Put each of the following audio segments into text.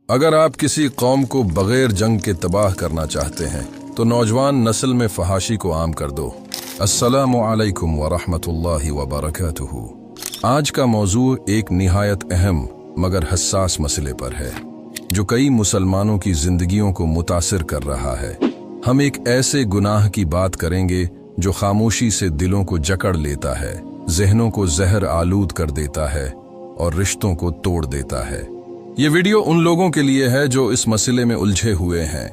अगर आप किसी कौम को बगैर जंग के तबाह करना चाहते हैं तो नौजवान नस्ल में फहाशी को आम कर दो। अस्सलामु अलैकुम व रहमतुल्लाहि व बरकातुहू। आज का मौजू एक निहायत अहम मगर हसास मसले पर है जो कई मुसलमानों की जिंदगियों को मुतासिर कर रहा है। हम एक ऐसे गुनाह की बात करेंगे जो खामोशी से दिलों को जकड़ लेता है, जहनों को जहर आलूद कर देता है और रिश्तों को तोड़ देता है। ये वीडियो उन लोगों के लिए है जो इस मसले में उलझे हुए हैं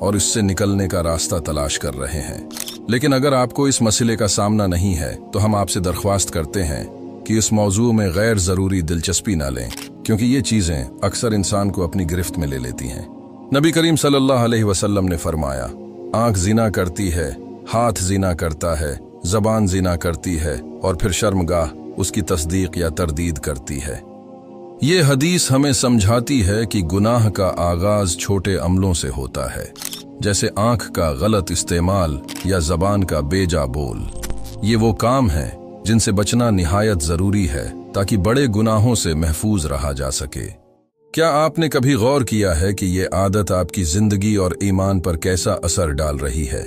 और इससे निकलने का रास्ता तलाश कर रहे हैं। लेकिन अगर आपको इस मसले का सामना नहीं है तो हम आपसे दरख्वास्त करते हैं कि इस मौजू में गैर ज़रूरी दिलचस्पी ना लें, क्योंकि ये चीज़ें अक्सर इंसान को अपनी गिरफ्त में ले लेती हैं। नबी करीम सल्लल्लाहु अलैहि वसल्लम ने फरमाया, आंख जिना करती है, हाथ जिना करता है, ज़बान जिना करती है और फिर शर्मगाह उसकी तस्दीक या तरदीद करती है। ये हदीस हमें समझाती है कि गुनाह का आगाज छोटे अमलों से होता है, जैसे आंख का गलत इस्तेमाल या ज़बान का बेजा बोल। ये वो काम है जिनसे बचना निहायत ज़रूरी है ताकि बड़े गुनाहों से महफूज रहा जा सके। क्या आपने कभी गौर किया है कि ये आदत आपकी ज़िंदगी और ईमान पर कैसा असर डाल रही है?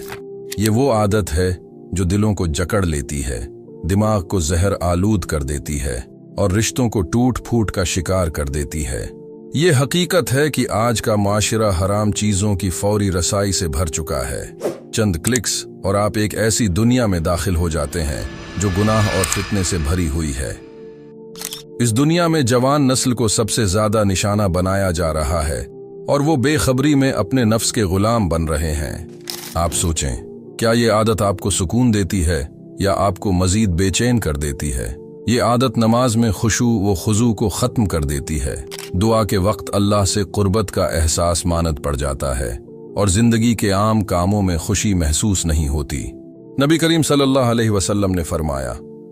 ये वो आदत है जो दिलों को जकड़ लेती है, दिमाग को जहर आलूद कर देती है और रिश्तों को टूट फूट का शिकार कर देती है। ये हकीकत है कि आज का माशरा हराम चीजों की फौरी रसाई से भर चुका है। चंद क्लिक्स और आप एक ऐसी दुनिया में दाखिल हो जाते हैं जो गुनाह और फितने से भरी हुई है। इस दुनिया में जवान नस्ल को सबसे ज्यादा निशाना बनाया जा रहा है और वो बेखबरी में अपने नफ्स के गुलाम बन रहे हैं। आप सोचें, क्या ये आदत आपको सुकून देती है या आपको मजीद बेचैन कर देती है? ये आदत नमाज में खुशू व खुजू को ख़त्म कर देती है, दुआ के वक्त अल्लाह से कुर्बत का एहसास मानद पड़ जाता है और ज़िंदगी के आम कामों में खुशी महसूस नहीं होती। नबी करीम सल्लल्लाहु अलैहि वसल्लम ने फरमाया,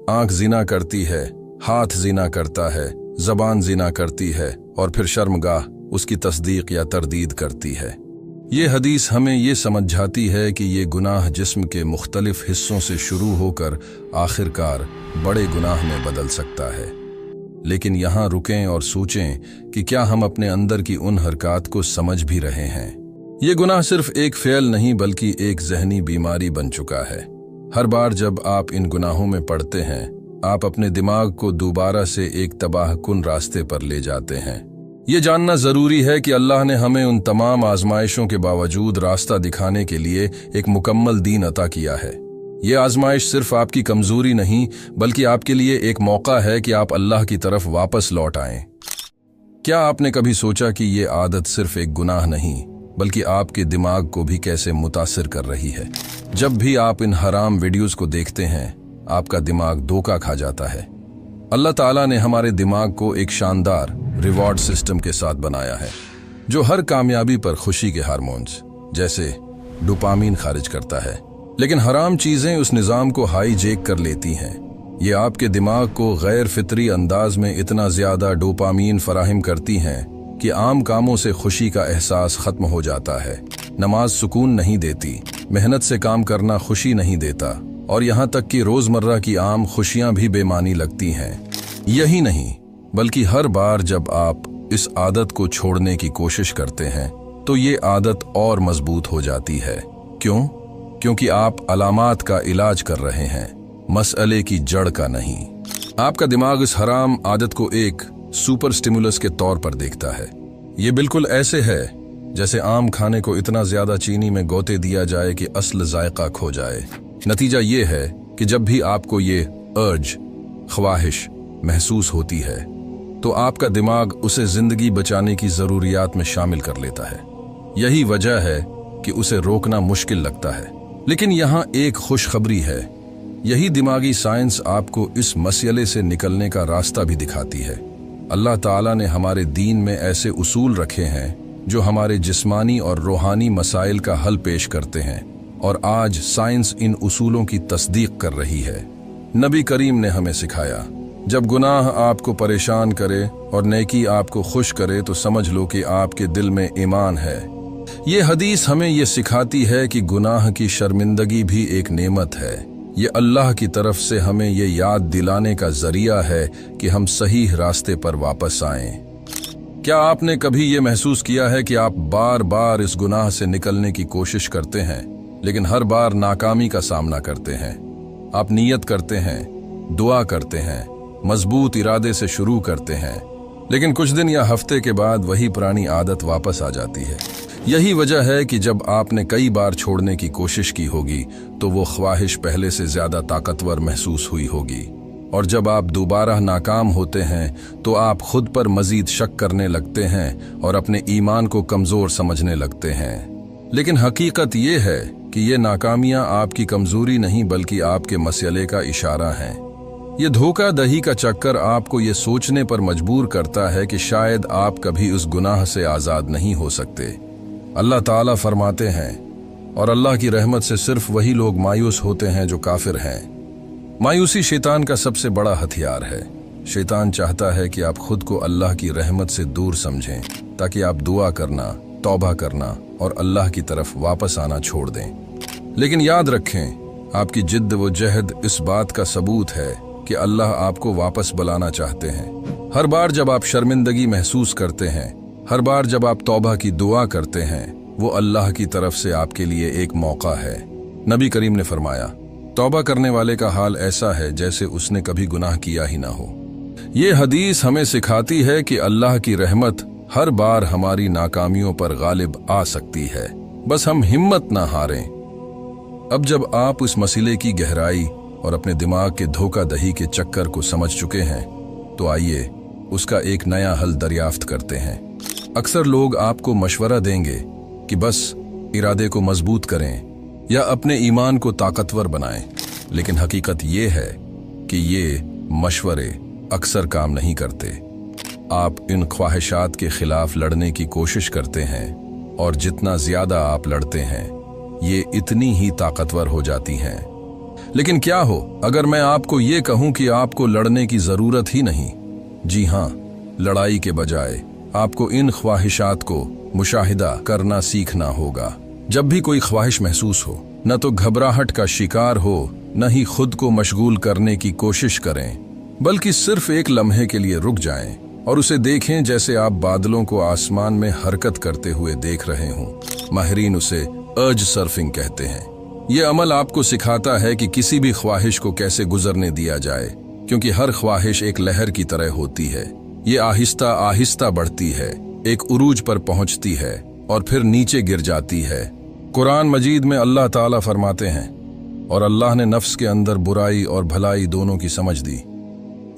आंख जिना करती है, हाथ जिना करता है, ज़बान जिना करती है और फिर शर्मगाह उसकी तस्दीक या तरदीद करती है। ये हदीस हमें ये समझाती है कि ये गुनाह जिस्म के मुख्तलिफ हिस्सों से शुरू होकर आखिरकार बड़े गुनाह में बदल सकता है। लेकिन यहाँ रुकें और सोचें कि क्या हम अपने अंदर की उन हरकत को समझ भी रहे हैं? ये गुनाह सिर्फ एक फ़ेल नहीं बल्कि एक जहनी बीमारी बन चुका है। हर बार जब आप इन गुनाहों में पड़ते हैं, आप अपने दिमाग को दोबारा से एक तबाहकुन रास्ते पर ले जाते हैं। ये जानना ज़रूरी है कि अल्लाह ने हमें उन तमाम आजमाइशों के बावजूद रास्ता दिखाने के लिए एक मुकम्मल दीन अता किया है। ये आजमाइश सिर्फ आपकी कमज़ोरी नहीं बल्कि आपके लिए एक मौका है कि आप अल्लाह की तरफ वापस लौट आएं। क्या आपने कभी सोचा कि ये आदत सिर्फ एक गुनाह नहीं बल्कि आपके दिमाग को भी कैसे मुतासिर कर रही है? जब भी आप इन हराम वीडियोज़ को देखते हैं, आपका दिमाग धोखा खा जाता है। अल्लाह ताला ने हमारे दिमाग को एक शानदार रिवॉर्ड सिस्टम के साथ बनाया है जो हर कामयाबी पर खुशी के हार्मोन्स जैसे डोपामीन खारिज करता है। लेकिन हराम चीजें उस निज़ाम को हाईजैक कर लेती हैं। ये आपके दिमाग को गैर फितरी अंदाज में इतना ज्यादा डोपामीन फराहम करती हैं कि आम कामों से खुशी का एहसास खत्म हो जाता है। नमाज सुकून नहीं देती, मेहनत से काम करना खुशी नहीं देता और यहाँ तक कि रोजमर्रा की आम खुशियां भी बेमानी लगती हैं। यही नहीं बल्कि हर बार जब आप इस आदत को छोड़ने की कोशिश करते हैं तो ये आदत और मजबूत हो जाती है। क्यों? क्योंकि आप अलामात का इलाज कर रहे हैं, मसले की जड़ का नहीं। आपका दिमाग इस हराम आदत को एक सुपर स्टिमुलस के तौर पर देखता है। ये बिल्कुल ऐसे है जैसे आम खाने को इतना ज्यादा चीनी में गोते दिया जाए कि असल जायका खो जाए। नतीजा ये है कि जब भी आपको ये अर्ज, ख्वाहिश महसूस होती है तो आपका दिमाग उसे जिंदगी बचाने की जरूरियात में शामिल कर लेता है। यही वजह है कि उसे रोकना मुश्किल लगता है। लेकिन यहाँ एक खुशखबरी है, यही दिमागी साइंस आपको इस मसले से निकलने का रास्ता भी दिखाती है। अल्लाह ताला ने हमारे दीन में ऐसे उसूल रखे हैं जो हमारे जिस्मानी और रूहानी मसाइल का हल पेश करते हैं और आज साइंस इन उसूलों की तस्दीक कर रही है। नबी करीम ने हमें सिखाया, जब गुनाह आपको परेशान करे और नेकी आपको खुश करे तो समझ लो कि आपके दिल में ईमान है। ये हदीस हमें ये सिखाती है कि गुनाह की शर्मिंदगी भी एक नेमत है। ये अल्लाह की तरफ से हमें ये याद दिलाने का जरिया है कि हम सही रास्ते पर वापस आएं। क्या आपने कभी ये महसूस किया है कि आप बार बार इस गुनाह से निकलने की कोशिश करते हैं, लेकिन हर बार नाकामी का सामना करते हैं? आप नियत करते हैं, दुआ करते हैं, मजबूत इरादे से शुरू करते हैं, लेकिन कुछ दिन या हफ्ते के बाद वही पुरानी आदत वापस आ जाती है। यही वजह है कि जब आपने कई बार छोड़ने की कोशिश की होगी तो वो ख्वाहिश पहले से ज्यादा ताकतवर महसूस हुई होगी, और जब आप दोबारा नाकाम होते हैं तो आप खुद पर मजीद शक करने लगते हैं और अपने ईमान को कमजोर समझने लगते हैं। लेकिन हकीकत ये है कि ये नाकामियां आपकी कमजोरी नहीं बल्कि आपके मसले का इशारा हैं। ये धोखा दही का चक्कर आपको ये सोचने पर मजबूर करता है कि शायद आप कभी उस गुनाह से आजाद नहीं हो सकते। अल्लाह ताला फरमाते हैं, और अल्लाह की रहमत से सिर्फ वही लोग मायूस होते हैं जो काफिर हैं। मायूसी शैतान का सबसे बड़ा हथियार है। शैतान चाहता है कि आप खुद को अल्लाह की रहमत से दूर समझें, ताकि आप दुआ करना, तौबा करना और अल्लाह की तरफ वापस आना छोड़ दें। लेकिन याद रखें, आपकी जिद्द व जहद इस बात का सबूत है कि अल्लाह आपको वापस बुलाना चाहते हैं। हर बार जब आप शर्मिंदगी महसूस करते हैं, हर बार जब आप तौबा की दुआ करते हैं, वो अल्लाह की तरफ से आपके लिए एक मौका है। नबी करीम ने फरमाया, तौबा करने वाले का हाल ऐसा है जैसे उसने कभी गुनाह किया ही ना हो। ये हदीस हमें सिखाती है कि अल्लाह की रहमत हर बार हमारी नाकामियों पर गालिब आ सकती है, बस हम हिम्मत ना हारें। अब जब आप उस मसले की गहराई और अपने दिमाग के धोखा दही के चक्कर को समझ चुके हैं, तो आइए उसका एक नया हल दरियाफ्त करते हैं। अक्सर लोग आपको मशवरा देंगे कि बस इरादे को मजबूत करें या अपने ईमान को ताकतवर बनाएं, लेकिन हकीकत ये है कि ये मशवरे अक्सर काम नहीं करते। आप इन ख्वाहिशात के खिलाफ लड़ने की कोशिश करते हैं, और जितना ज्यादा आप लड़ते हैं, ये इतनी ही ताकतवर हो जाती हैं। लेकिन क्या हो अगर मैं आपको ये कहूं कि आपको लड़ने की जरूरत ही नहीं? जी हां, लड़ाई के बजाय आपको इन ख्वाहिशात को मुशाहिदा करना सीखना होगा। जब भी कोई ख्वाहिश महसूस हो, न तो घबराहट का शिकार हो, न ही खुद को मशगूल करने की कोशिश करें, बल्कि सिर्फ एक लम्हे के लिए रुक जाएं और उसे देखें जैसे आप बादलों को आसमान में हरकत करते हुए देख रहे हों। माहिरीन उसे अर्ज सर्फिंग कहते हैं। ये अमल आपको सिखाता है कि किसी भी ख्वाहिश को कैसे गुजरने दिया जाए, क्योंकि हर ख्वाहिश एक लहर की तरह होती है। ये आहिस्ता आहिस्ता बढ़ती है, एक उरूज पर पहुंचती है और फिर नीचे गिर जाती है। कुरान मजीद में अल्लाह ताला फरमाते हैं, और अल्लाह ने नफ्स के अंदर बुराई और भलाई दोनों की समझ दी।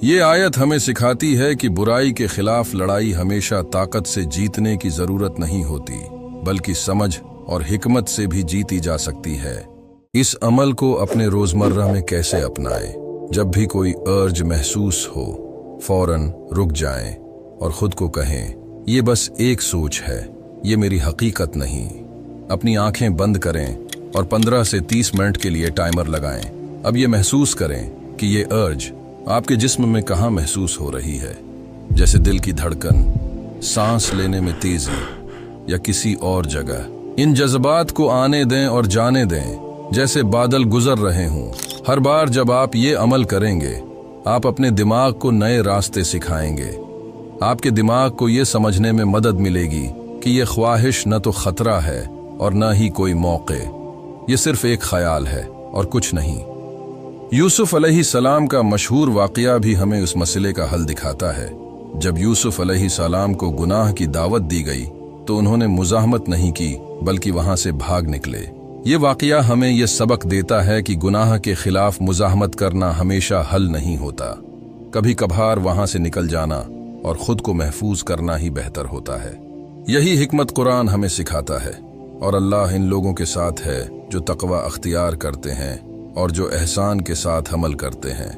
ये आयत हमें सिखाती है कि बुराई के खिलाफ लड़ाई हमेशा ताकत से जीतने की जरूरत नहीं होती, बल्कि समझ और हिकमत से भी जीती जा सकती है। इस अमल को अपने रोजमर्रा में कैसे अपनाएं? जब भी कोई अर्ज महसूस हो, फौरन रुक जाएं और खुद को कहें, ये बस एक सोच है, ये मेरी हकीकत नहीं। अपनी आंखें बंद करें और 15 से 30 मिनट के लिए टाइमर लगाएं। अब ये महसूस करें कि ये अर्ज आपके जिस्म में कहाँ महसूस हो रही है, जैसे दिल की धड़कन, सांस लेने में तेजी या किसी और जगह। इन जज्बात को आने दें और जाने दें जैसे बादल गुजर रहे हों। हर बार जब आप ये अमल करेंगे, आप अपने दिमाग को नए रास्ते सिखाएंगे। आपके दिमाग को ये समझने में मदद मिलेगी कि ये ख्वाहिश न तो खतरा है और न ही कोई मौके, ये सिर्फ एक ख्याल है और कुछ नहीं। यूसुफ अलैहिस्सलाम का मशहूर वाक़या भी हमें उस मसले का हल दिखाता है। जब यूसुफ अलैहिस्सलाम को गुनाह की दावत दी गई तो उन्होंने मुज़ाहमत नहीं की, बल्कि वहां से भाग निकले। ये वाक़या हमें यह सबक देता है कि गुनाह के खिलाफ मुज़ाहमत करना हमेशा हल नहीं होता। कभी कभार वहां से निकल जाना और खुद को महफूज करना ही बेहतर होता है। यही हिकमत कुरान हमें सिखाता है, और अल्लाह इन लोगों के साथ है जो तकवा अख्तियार करते हैं और जो एहसान के साथ अमल करते हैं।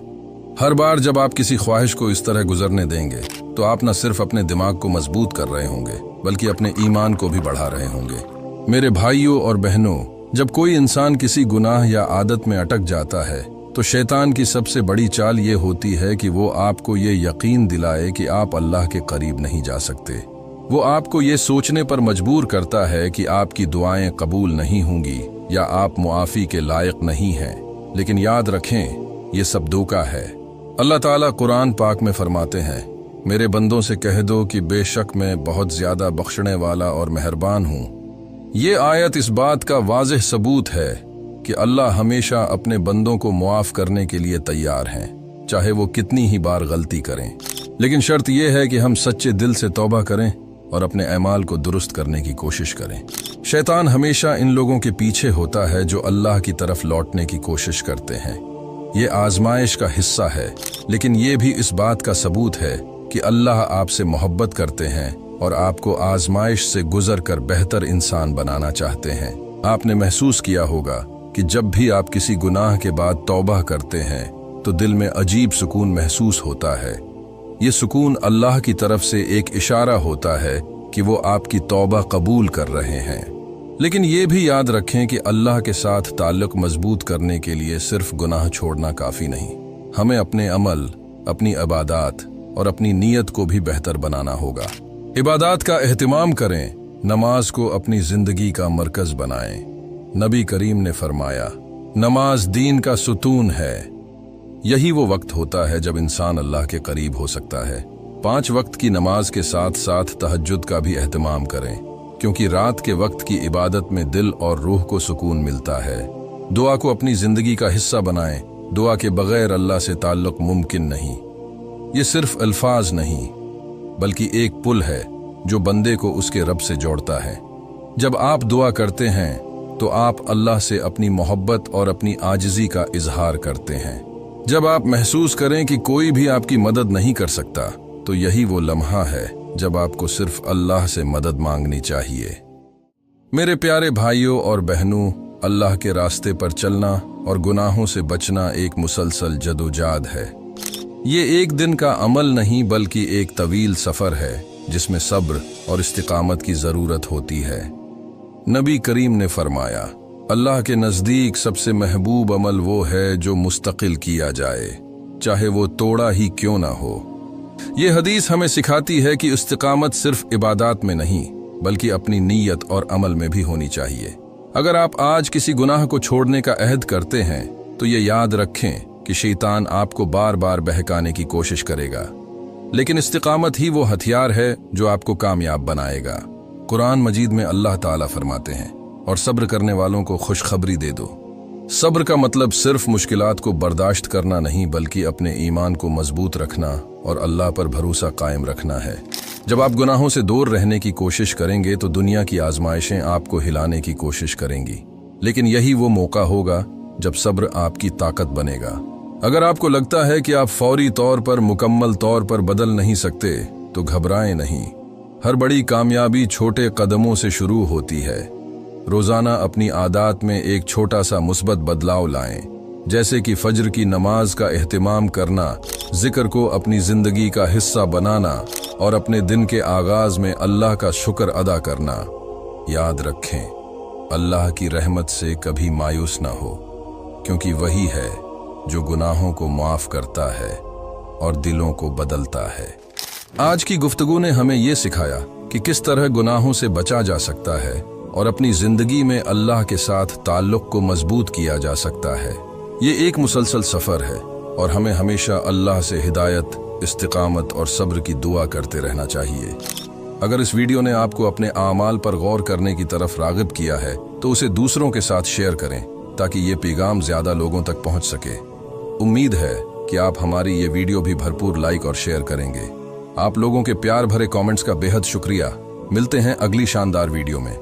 हर बार जब आप किसी ख्वाहिश को इस तरह गुजरने देंगे तो आप न सिर्फ अपने दिमाग को मजबूत कर रहे होंगे, बल्कि अपने ईमान को भी बढ़ा रहे होंगे। मेरे भाइयों और बहनों, जब कोई इंसान किसी गुनाह या आदत में अटक जाता है तो शैतान की सबसे बड़ी चाल ये होती है कि वो आपको ये यकीन दिलाए कि आप अल्लाह के करीब नहीं जा सकते। वो आपको ये सोचने पर मजबूर करता है कि आपकी दुआएं कबूल नहीं होंगी या आप मुआफ़ी के लायक नहीं हैं। लेकिन याद रखें, ये सब धोखा है। अल्लाह ताला कुरान पाक में फरमाते हैं, मेरे बंदों से कह दो कि बेशक मैं बहुत ज्यादा बख्शने वाला और मेहरबान हूँ। ये आयत इस बात का वाज़ेह सबूत है कि अल्लाह हमेशा अपने बंदों को मुआफ करने के लिए तैयार हैं, चाहे वो कितनी ही बार गलती करें। लेकिन शर्त यह है कि हम सच्चे दिल से तौबा करें और अपने अमाल को दुरुस्त करने की कोशिश करें। शैतान हमेशा इन लोगों के पीछे होता है जो अल्लाह की तरफ लौटने की कोशिश करते हैं। ये आजमाइश का हिस्सा है, लेकिन ये भी इस बात का सबूत है कि अल्लाह आपसे मोहब्बत करते हैं और आपको आजमाइश से गुजर कर बेहतर इंसान बनाना चाहते हैं। आपने महसूस किया होगा कि जब भी आप किसी गुनाह के बाद तौबा करते हैं तो दिल में अजीब सुकून महसूस होता है। ये सुकून अल्लाह की तरफ से एक इशारा होता है कि वो आपकी तौबा कबूल कर रहे हैं। लेकिन ये भी याद रखें कि अल्लाह के साथ ताल्लुक मजबूत करने के लिए सिर्फ गुनाह छोड़ना काफी नहीं। हमें अपने अमल, अपनी इबादत और अपनी नीयत को भी बेहतर बनाना होगा। इबादत का एहतिमाम करें, नमाज को अपनी जिंदगी का मरकज बनाएं। नबी करीम ने फरमाया, नमाज दीन का सुतून है। यही वो वक्त होता है जब इंसान अल्लाह के करीब हो सकता है। 5 वक्त की नमाज के साथ साथ तहज्जुद का भी एहतिमाम करें, क्योंकि रात के वक्त की इबादत में दिल और रूह को सुकून मिलता है। दुआ को अपनी जिंदगी का हिस्सा बनाएं। दुआ के बगैर अल्लाह से ताल्लुक मुमकिन नहीं। ये सिर्फ अल्फाज नहीं, बल्कि एक पुल है जो बंदे को उसके रब से जोड़ता है। जब आप दुआ करते हैं तो आप अल्लाह से अपनी मोहब्बत और अपनी आजिज़ी का इजहार करते हैं। जब आप महसूस करें कि कोई भी आपकी मदद नहीं कर सकता, तो यही वो लम्हा है जब आपको सिर्फ अल्लाह से मदद मांगनी चाहिए। मेरे प्यारे भाइयों और बहनों, अल्लाह के रास्ते पर चलना और गुनाहों से बचना एक मुसलसल जदोजहद है। ये एक दिन का अमल नहीं, बल्कि एक तवील सफर है जिसमें सब्र और इस्तिकामत की जरूरत होती है। नबी करीम ने फरमाया, अल्लाह के नज़दीक सबसे महबूब अमल वो है जो मुस्तकिल किया जाए, चाहे वो तोड़ा ही क्यों ना हो। ये हदीस हमें सिखाती है कि इस्तिकामत सिर्फ इबादत में नहीं, बल्कि अपनी नीयत और अमल में भी होनी चाहिए। अगर आप आज किसी गुनाह को छोड़ने का अहद करते हैं तो ये याद रखें कि शैतान आपको बार बार बहकाने की कोशिश करेगा, लेकिन इस्तिकामत ही वो हथियार है जो आपको कामयाब बनाएगा। कुरान मजीद में अल्लाह ताला फरमाते हैं, और सब्र करने वालों को खुशखबरी दे दो। सब्र का मतलब सिर्फ मुश्किलात को बर्दाश्त करना नहीं, बल्कि अपने ईमान को मजबूत रखना और अल्लाह पर भरोसा कायम रखना है। जब आप गुनाहों से दूर रहने की कोशिश करेंगे तो दुनिया की आजमाइशें आपको हिलाने की कोशिश करेंगी, लेकिन यही वो मौका होगा जब सब्र आपकी ताकत बनेगा। अगर आपको लगता है कि आप फौरी तौर पर, मुकम्मल तौर पर बदल नहीं सकते, तो घबराएं नहीं। हर बड़ी कामयाबी छोटे कदमों से शुरू होती है। रोजाना अपनी आदत में एक छोटा सा मुस्बत बदलाव लाएं, जैसे कि फज्र की नमाज का एहतिमाम करना, जिक्र को अपनी जिंदगी का हिस्सा बनाना और अपने दिन के आगाज में अल्लाह का शुक्र अदा करना। याद रखें, अल्लाह की रहमत से कभी मायूस ना हो, क्योंकि वही है जो गुनाहों को माफ करता है और दिलों को बदलता है। आज की गुफ्तगू ने हमें ये सिखाया कि किस तरह गुनाहों से बचा जा सकता है और अपनी जिंदगी में अल्लाह के साथ ताल्लुक को मजबूत किया जा सकता है। ये एक मुसलसल सफर है और हमें हमेशा अल्लाह से हिदायत, इस्तिकामत और सब्र की दुआ करते रहना चाहिए। अगर इस वीडियो ने आपको अपने आमाल पर गौर करने की तरफ राग़िब किया है तो उसे दूसरों के साथ शेयर करें, ताकि ये पैगाम ज्यादा लोगों तक पहुंच सके। उम्मीद है कि आप हमारी ये वीडियो भी भरपूर लाइक और शेयर करेंगे। आप लोगों के प्यार भरे कमेंट्स का बेहद शुक्रिया। मिलते हैं अगली शानदार वीडियो में।